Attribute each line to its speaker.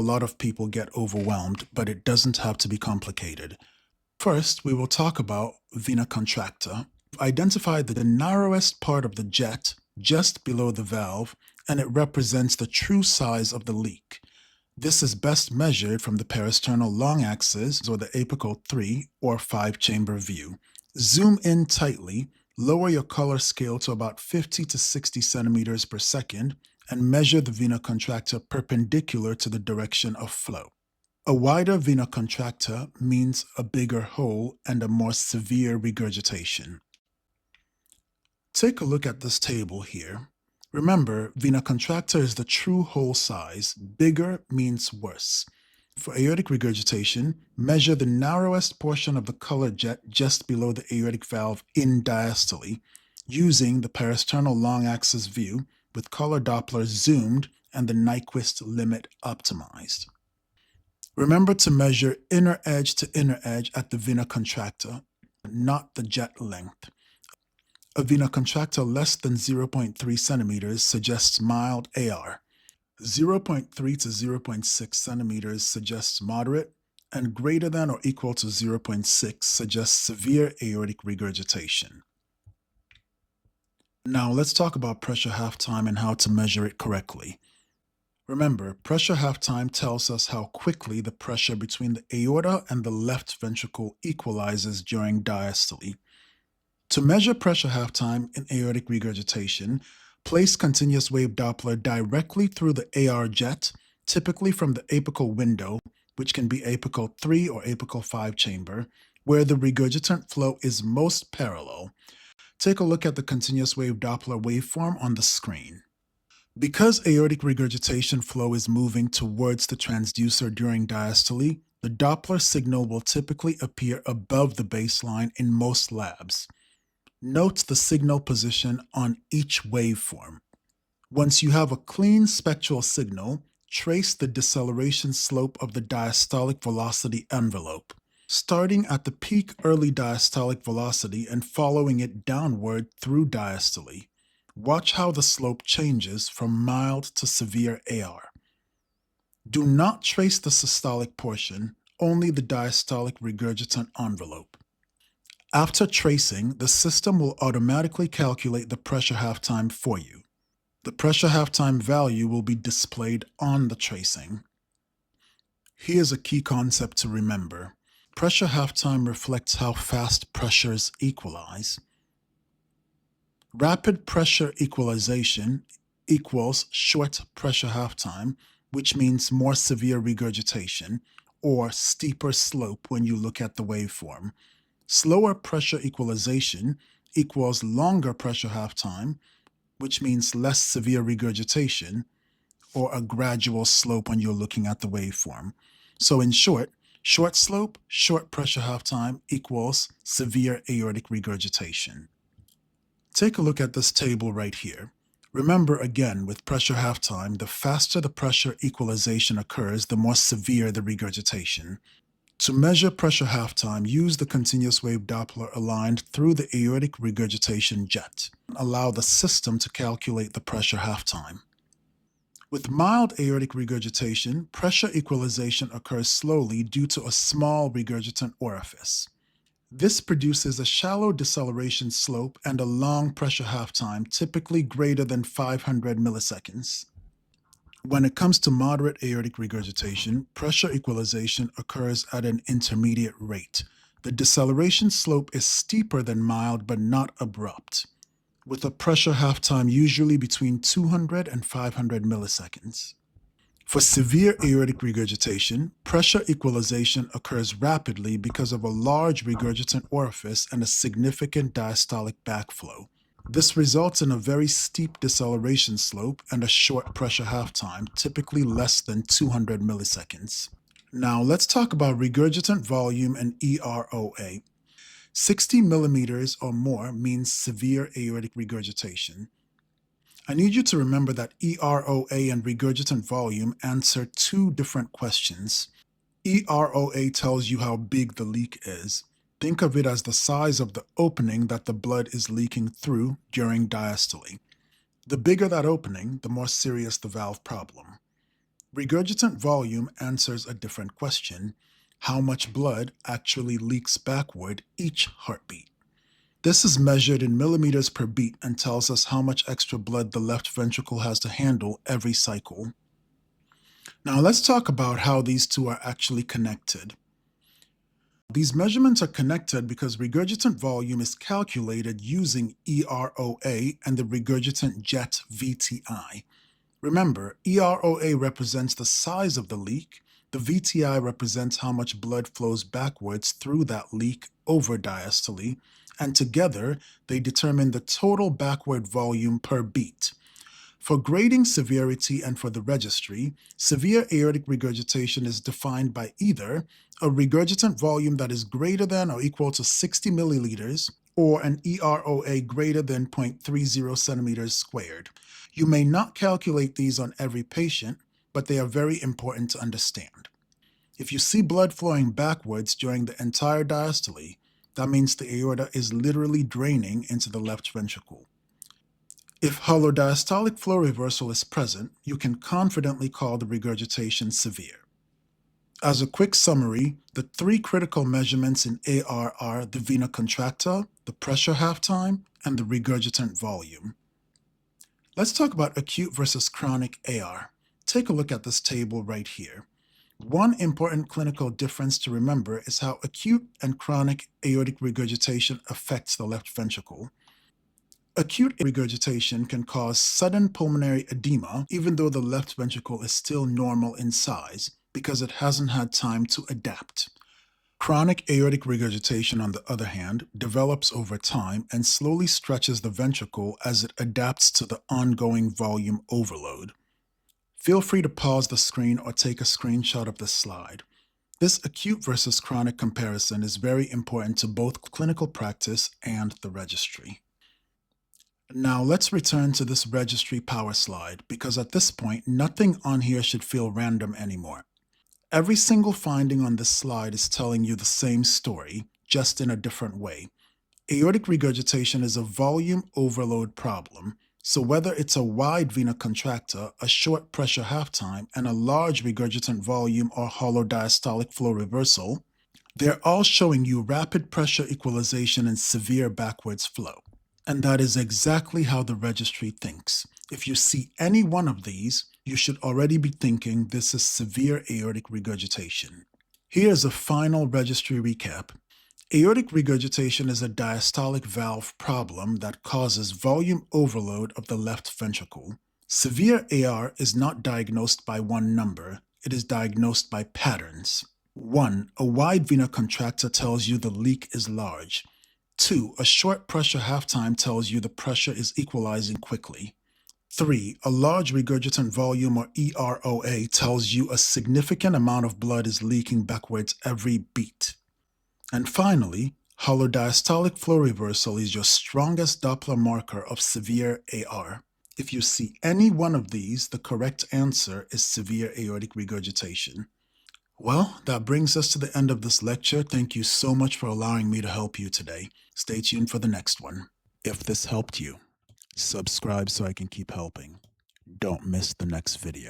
Speaker 1: A lot of people get overwhelmed, but it doesn't have to be complicated. First, we will talk about vena contracta. Identify the narrowest part of the jet just below the valve, and it represents the true size of the leak. This is best measured from the peristernal long axis or the apical 3 or 5 chamber view. Zoom in tightly, lower your color scale to about 50 to 60 centimeters per second, and measure the vena contracta perpendicular to the direction of flow. A wider vena contracta means a bigger hole and a more severe regurgitation. Take a look at this table here. Remember, vena contracta is the true hole size. Bigger means worse. For aortic regurgitation, measure the narrowest portion of the color jet just below the aortic valve in diastole, using the peristernal long axis view with color Doppler zoomed and the Nyquist limit optimized. Remember to measure inner edge to inner edge at the vena contracta, not the jet length. A vena contracta less than 0.3 centimeters suggests mild AR. 0.3 to 0.6 centimeters suggests moderate, and greater than or equal to 0.6 suggests severe aortic regurgitation. Now let's talk about pressure half time and how to measure it correctly. Remember, pressure half time tells us how quickly the pressure between the aorta and the left ventricle equalizes during diastole. To measure pressure half time in aortic regurgitation, place continuous wave Doppler directly through the AR jet, typically from the apical window, which can be apical 3 or apical 5 chamber, where the regurgitant flow is most parallel. Take a look at the continuous wave Doppler waveform on the screen. Because aortic regurgitation flow is moving towards the transducer during diastole, the Doppler signal will typically appear above the baseline in most labs. Note the signal position on each waveform. Once you have a clean spectral signal, trace the deceleration slope of the diastolic velocity envelope, starting at the peak early diastolic velocity and following it downward through diastole. Watch how the slope changes from mild to severe AR. Do not trace the systolic portion, only the diastolic regurgitant envelope. After tracing, the system will automatically calculate the pressure half time for you. The pressure half time value will be displayed on the tracing. Here's a key concept to remember. Pressure half time reflects how fast pressures equalize. Rapid pressure equalization equals short pressure half time, which means more severe regurgitation, or steeper slope when you look at the waveform. Slower pressure equalization equals longer pressure half time, which means less severe regurgitation, or a gradual slope when you're looking at the waveform. So in short slope, short pressure half time equals severe aortic regurgitation. Take a look at this table right here. Remember again, with pressure half time, the faster the pressure equalization occurs, the more severe the regurgitation. To measure pressure half time, use the continuous wave Doppler aligned through the aortic regurgitation jet. Allow the system to calculate the pressure half time. With mild aortic regurgitation, pressure equalization occurs slowly due to a small regurgitant orifice. This produces a shallow deceleration slope and a long pressure half time, typically greater than 500 milliseconds. When it comes to moderate aortic regurgitation, pressure equalization occurs at an intermediate rate. The deceleration slope is steeper than mild but not abrupt, with a pressure half time usually between 200 and 500 milliseconds. For severe aortic regurgitation, pressure equalization occurs rapidly because of a large regurgitant orifice and a significant diastolic backflow. This results in a very steep deceleration slope and a short pressure half time, typically less than 200 milliseconds. Now let's talk about regurgitant volume and EROA. 60 millimeters or more means severe aortic regurgitation. I need you to remember that EROA and regurgitant volume answer two different questions. EROA tells you how big the leak is. Think of it as the size of the opening that the blood is leaking through during diastole. The bigger that opening, the more serious the valve problem. Regurgitant volume answers a different question: how much blood actually leaks backward each heartbeat? This is measured in millimeters per beat and tells us how much extra blood the left ventricle has to handle every cycle. Now let's talk about how these two are actually connected. These measurements are connected because regurgitant volume is calculated using EROA and the regurgitant jet VTI. Remember, EROA represents the size of the leak, the VTI represents how much blood flows backwards through that leak over diastole, and together they determine the total backward volume per beat. For grading severity and for the registry, severe aortic regurgitation is defined by either a regurgitant volume that is greater than or equal to 60 milliliters or an EROA greater than 0.30 centimeters squared. You may not calculate these on every patient, but they are very important to understand. If you see blood flowing backwards during the entire diastole, that means the aorta is literally draining into the left ventricle. If holodiastolic flow reversal is present, you can confidently call the regurgitation severe. As a quick summary, the three critical measurements in AR are the vena contracta, the pressure half-time, and the regurgitant volume. Let's talk about acute versus chronic AR. Take a look at this table right here. One important clinical difference to remember is how acute and chronic aortic regurgitation affects the left ventricle. Acute regurgitation can cause sudden pulmonary edema even though the left ventricle is still normal in size because it hasn't had time to adapt. Chronic aortic regurgitation, on the other hand, develops over time and slowly stretches the ventricle as it adapts to the ongoing volume overload. Feel free to pause the screen or take a screenshot of this slide. This acute versus chronic comparison is very important to both clinical practice and the registry. Now let's return to this registry power slide because at this point, nothing on here should feel random anymore. Every single finding on this slide is telling you the same story, just in a different way. Aortic regurgitation is a volume overload problem, so whether it's a wide vena contracta, a short pressure half-time, and a large regurgitant volume or holodiastolic flow reversal, they're all showing you rapid pressure equalization and severe backwards flow. And that is exactly how the registry thinks. If you see any one of these, you should already be thinking this is severe aortic regurgitation. Here's a final registry recap. Aortic regurgitation is a diastolic valve problem that causes volume overload of the left ventricle. Severe AR is not diagnosed by one number, it is diagnosed by patterns. 1. A wide vena contracta tells you the leak is large. 2. A short pressure half-time tells you the pressure is equalizing quickly. 3. A large regurgitant volume or EROA tells you a significant amount of blood is leaking backwards every beat. And finally, holodiastolic flow reversal is your strongest Doppler marker of severe AR. If you see any one of these, the correct answer is severe aortic regurgitation. Well, that brings us to the end of this lecture. Thank you so much for allowing me to help you today. Stay tuned for the next one. If this helped you, subscribe so I can keep helping. Don't miss the next video.